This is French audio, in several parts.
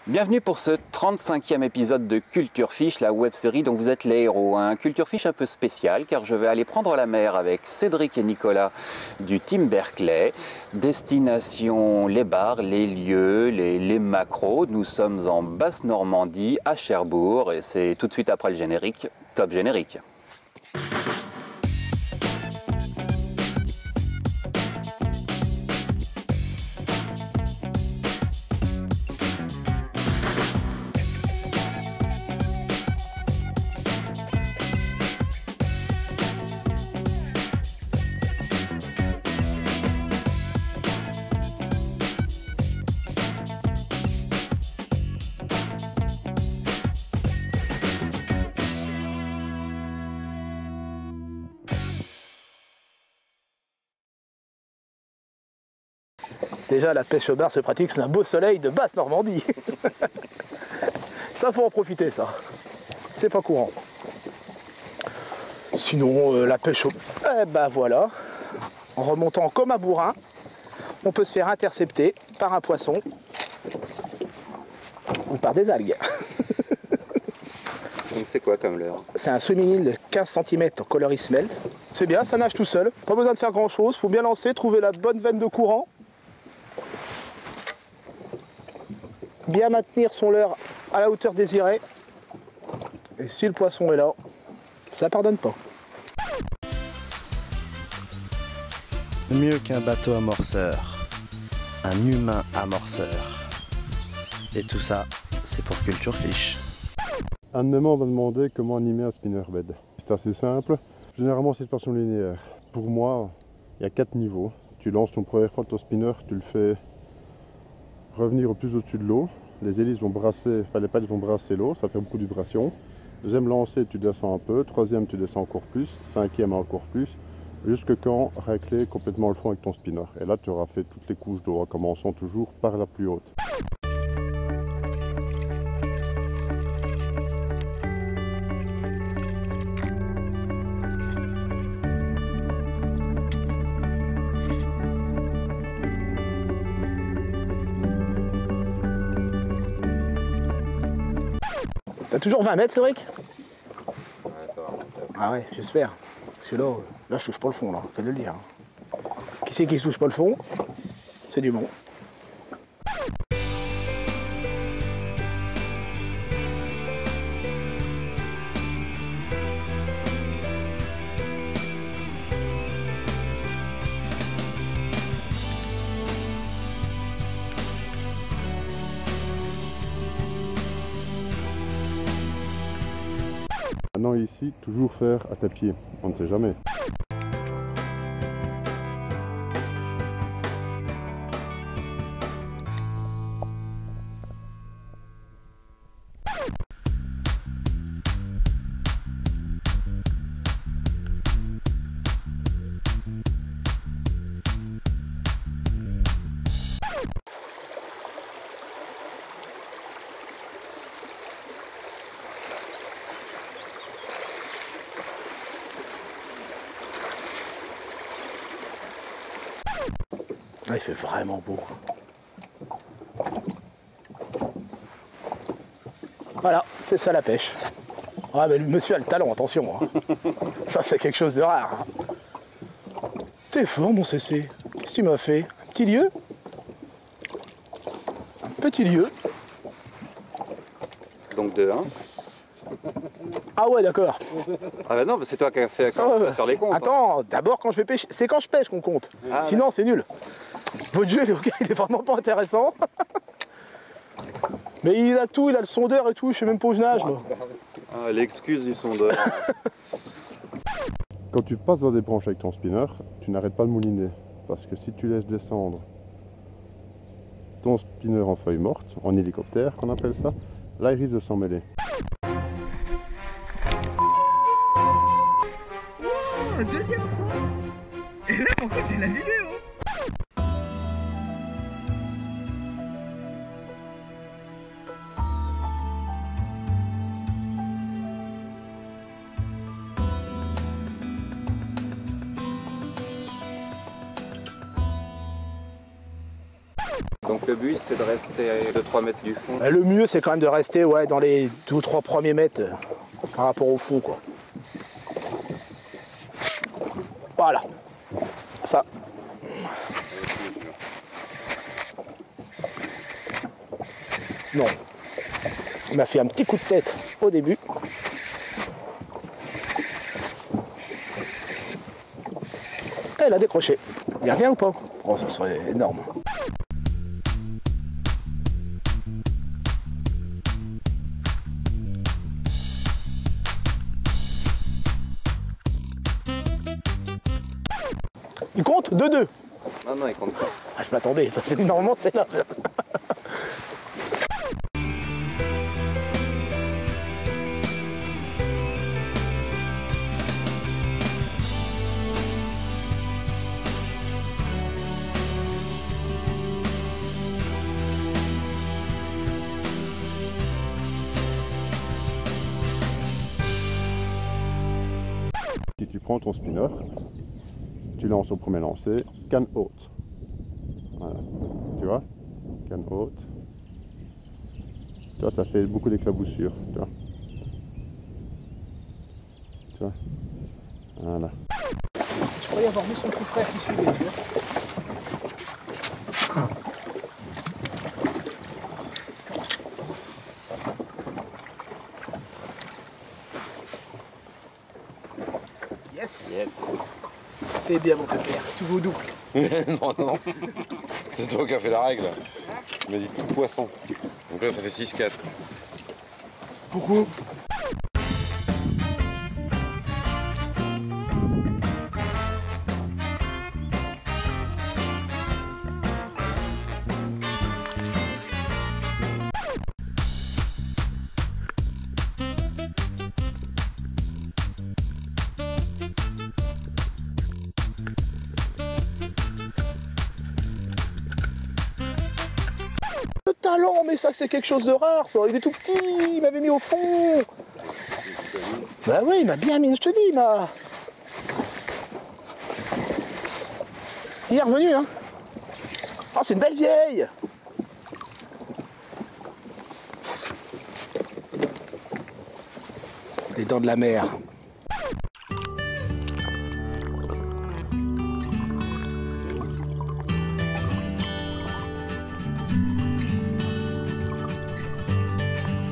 Bienvenue pour ce 35e épisode de Culture Fish, la web-série dont vous êtes les héros. Un Culture Fish un peu spécial car je vais aller prendre la mer avec Cédric et Nicolas du Team Berkeley. Destination les bars, les lieux, les macros. Nous sommes en Basse-Normandie, à Cherbourg, et c'est tout de suite après le générique. Top générique. Déjà, la pêche au bar, c'est pratique, c'est un beau soleil de Basse-Normandie. Ça, faut en profiter, ça. C'est pas courant. Sinon, la pêche au... Eh ben voilà, en remontant comme un bourrin, on peut se faire intercepter par un poisson ou par des algues. Donc c'est quoi comme leurre? C'est un semi-nil de 15 cm en coloris smelt. C'est bien, ça nage tout seul. Pas besoin de faire grand-chose, faut bien lancer, trouver la bonne veine de courant. Bien maintenir son leurre à la hauteur désirée. Et si le poisson est là, ça pardonne pas. Mieux qu'un bateau amorceur, un humain amorceur. Et tout ça, c'est pour Culture Fish. Un de mes membres m'a demandé comment animer un spinnerbed. C'est assez simple. Généralement, c'est une façon linéaire. Pour moi, il y a 4 niveaux. Tu lances ton premier fois ton spinner, tu le fais revenir au plus au-dessus de l'eau. Les hélices vont brasser, les pales vont brasser l'eau, ça fait beaucoup de vibration. Deuxième lancée, tu descends un peu. Troisième, tu descends encore plus. Cinquième, encore plus. Jusque quand racler complètement le fond avec ton spinner. Et là, tu auras fait toutes les couches d'eau en commençant toujours par la plus haute. T'as toujours 20 mètres, Cédric? Ouais, ça va. Ah ouais, j'espère. Parce que là, je touche pas le fond, là, faut le dire. Qui c'est qui se touche pas le fond? C'est du bon. Maintenant ici, toujours faire à ta pied, on ne sait jamais. Ah, il fait vraiment beau. Voilà, c'est ça la pêche. Ah, mais le monsieur a le talent, attention. Hein. Ça, c'est quelque chose de rare. T'es fort, mon CC. Qu'est-ce que tu m'as fait? Un petit lieu? Un petit lieu. Donc de 1. Ah ouais, d'accord. Ah bah non, c'est toi qui as fait faire les comptes. Attends, d'abord quand je vais pêcher, c'est quand je pêche qu'on compte. Ah, sinon c'est nul. Votre jeu il est vraiment pas intéressant. Mais il a tout, il a le sondeur et tout, je sais même pas où je nage moi. Ah, l'excuse du sondeur. Quand tu passes dans des branches avec ton spinner, tu n'arrêtes pas de mouliner. Parce que si tu laisses descendre ton spinner en feuille morte, en hélicoptère qu'on appelle ça, là il risque de s'en mêler. Wow, deuxième fois. Et là pourquoi j'ai la vidéo? Donc le but c'est de rester à 2-3 mètres du fond. Le mieux c'est quand même de rester ouais, dans les 2 ou 3 premiers mètres par rapport au fond quoi. Voilà. Ça. Non. Il m'a fait un petit coup de tête au début. Et elle a décroché. Il revient ou pas? Oh, ça serait énorme. Il compte 2-2. Non, non, il compte pas. Ah, je m'attendais. Normalement, c'est là. Si tu prends ton spinner, tu lances au premier lancer, canne haute. Voilà. Tu vois? Canne haute. Tu vois, ça fait beaucoup d'éclaboussures. Tu vois? Tu vois? Voilà. Je croyais avoir vu son petit frère qui suivait. Yes. Yes. Fais bien mon pépère, tout vaut double. Non, non, c'est toi qui as fait la règle. Tu m'as dit tout poisson. Donc là, ça fait 6-4. Pourquoi? Le talent, mais ça c'est quelque chose de rare ça, il est tout petit, il m'avait mis au fond. Bah oui, il m'a bien mis, je te dis, il m'a... Il est revenu hein. Ah c'est une belle vieille. Les dents de la mer.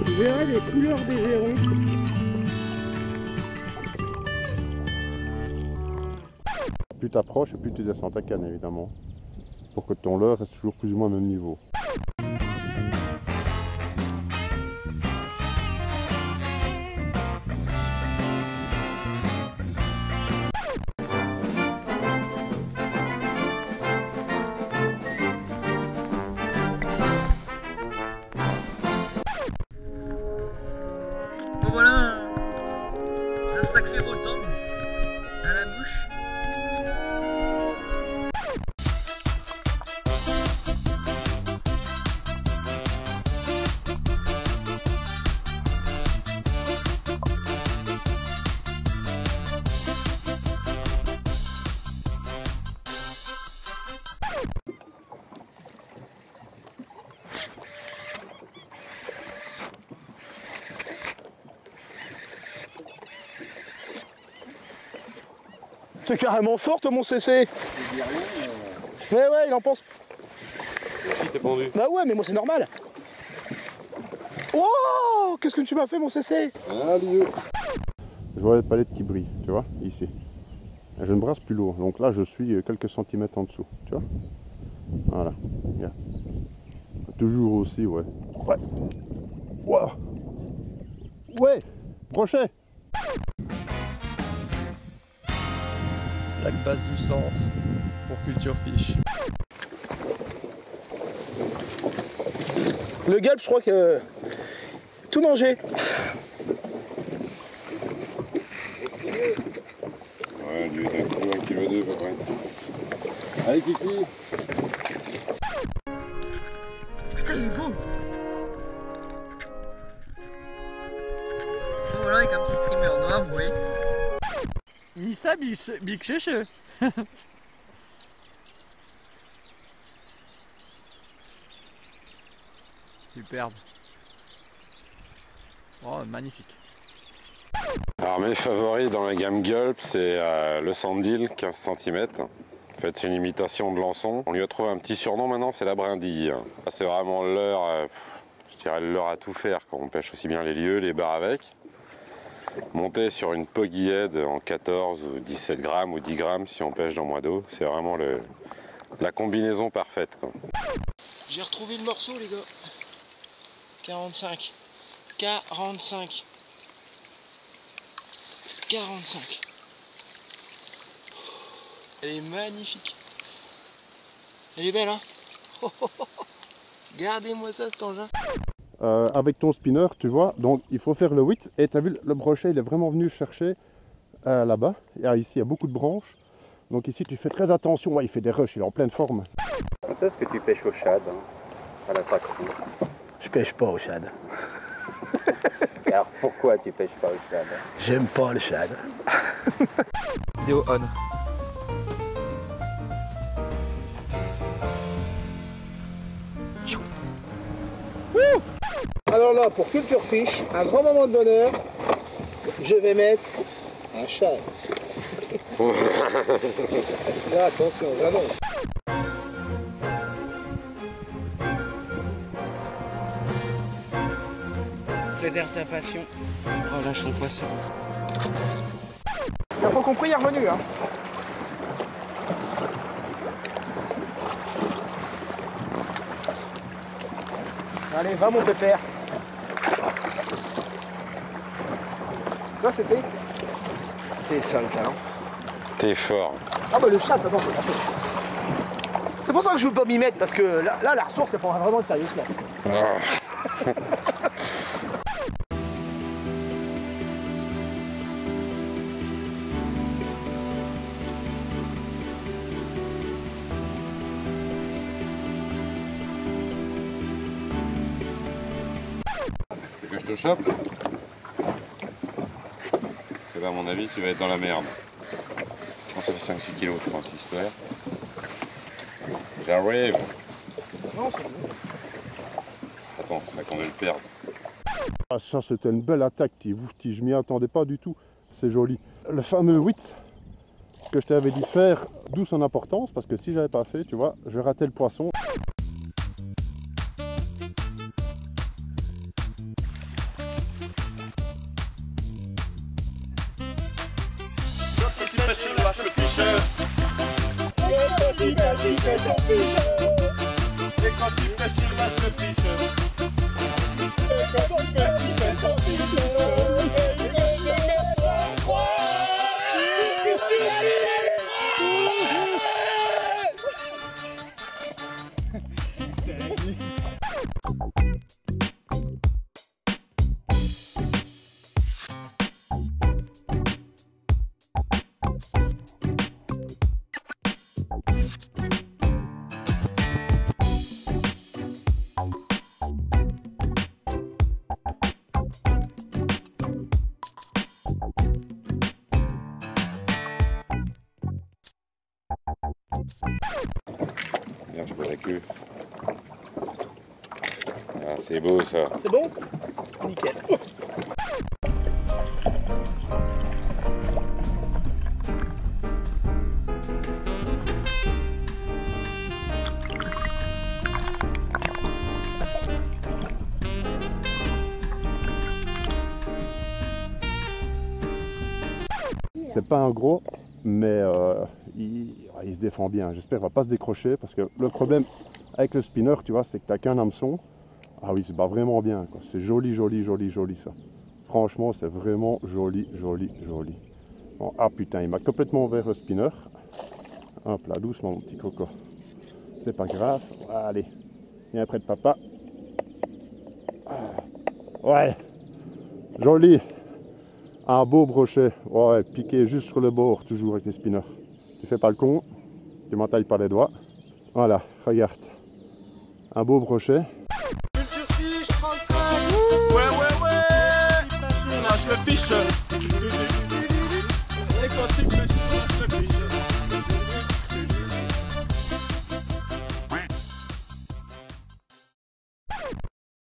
Tu verras les couleurs des gérons. Plus tu approches, plus tu descends ta canne évidemment. Pour que ton leurre reste toujours plus ou moins au même niveau. Bon voilà un sacré rotom à la bouche. T'es carrément forte mon CC. Mais ouais, il en pense. Qui t'es pendu? Bah ouais, mais moi c'est normal. Oh, qu'est-ce que tu m'as fait mon CC? Adieu. Je vois les palettes qui brillent, tu vois, ici. Je ne brasse plus l'eau, donc là je suis quelques centimètres en dessous, tu vois. Voilà, regarde. Toujours aussi, ouais. Ouais. Wow. Ouais. Brochet. Lac Basse du Centre pour Culture Fish. Le galbe, je crois que tout mangé. Ouais, lui, il a 1,2 kg à peu près. Allez, Kiki. Putain il est beau. Bon voilà avec un petit streamer noir, vous voyez. Missa Big Cheche. Superbe. Oh, magnifique. Alors mes favoris dans la gamme Gulp, c'est le Sandil, 15 cm. En fait, c'est une imitation de l'ançon. On lui a trouvé un petit surnom maintenant, c'est la brindille. C'est vraiment leurre, je dirais le leurre à tout faire quand on pêche aussi bien les lieux, les barres avec. Monté sur une Poggy Head en 14 ou 17 grammes ou 10 grammes si on pêche dans moins d'eau, c'est vraiment la combinaison parfaite, quoi. J'ai retrouvé le morceau, les gars. 45. 45. 45. Elle est magnifique. Elle est belle, hein. Regardez-moi ça, cet engin. Avec ton spinner, tu vois, donc il faut faire le 8. Et tu as vu, le brochet, il est vraiment venu chercher là-bas. Ici, il y a beaucoup de branches. Donc ici, tu fais très attention. Ouais, il fait des rushs, il est en pleine forme. Quand est-ce que tu pêches au shad, hein, à la Sacre? Je pêche pas au shad. Et alors pourquoi tu pêches pas au shad? J'aime pas le shad. Vidéo on. Alors là, pour Culture Fish, un grand moment de bonheur, je vais mettre un shad. Là, attention, j'annonce. Préserve ta passion. Oh, lâche ton poisson. Il faut compris, il est revenu, hein. Allez, va mon pépère. Là, c'est fait. C'est ça le talent. T'es fort. Ah bah le chat, attends, c'est pour ça que je veux pas m'y mettre, parce que là la ressource, elle prendra vraiment sérieusement. Que je te chope? Parce que là, à mon avis, tu vas être dans la merde. Je pense que ça fait 5-6 kilos, je pense, l'histoire. J'arrive. Non, c'est bon. Attends, c'est là qu'on va le perdre. Ah, ça, c'était une belle attaque, je m'y attendais pas du tout. C'est joli. Le fameux 8 que je t'avais dit faire, d'où son importance, parce que si j'avais pas fait, tu vois, je ratais le poisson. Bien, je vois la queue. Ah, c'est beau ça. C'est bon? Nickel. C'est pas un gros, mais il se défend bien. J'espère qu'il va pas se décrocher, parce que le problème avec le spinner, tu vois, c'est que t'as qu'un hameçon. Ah oui, c'est pas vraiment bien, quoi. C'est joli, joli, joli, joli ça. Franchement, c'est vraiment joli, joli, joli. Bon, ah putain, il m'a complètement ouvert le spinner. Hop là, doucement mon petit coco. C'est pas grave. Allez, viens près de papa. Ouais, joli. Un beau brochet. Ouais, piqué juste sur le bord, toujours avec les spinners. Tu fais pas le con, tu m'entailles pas les doigts. Voilà, regarde. Un beau brochet.